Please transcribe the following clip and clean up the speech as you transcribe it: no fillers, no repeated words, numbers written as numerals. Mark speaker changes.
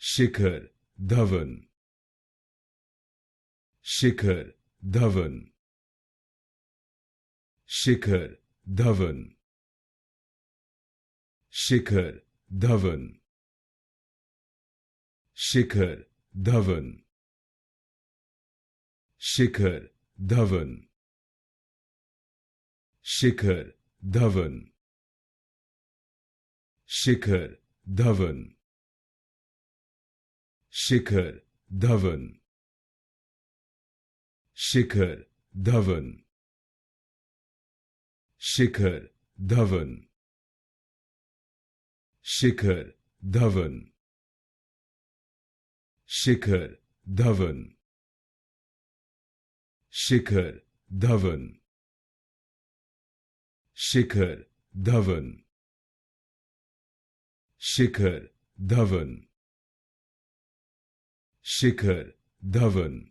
Speaker 1: Shikhar Dhawan, Shikhar Dhawan, Shikhar Dhawan, Shikhar Dhawan, Shikhar Dhawan, Shikhar Dhawan, Shikhar Dhawan, Shikhar Dhawan, Shikhar Dhawan, Shikhar Dhawan, Shikhar Dhawan, Shikhar Dhawan, Shikhar Dhawan, Shikhar Dhawan, Shikhar Dhawan, Shikhar Dhawan, Shikhar Dhawan,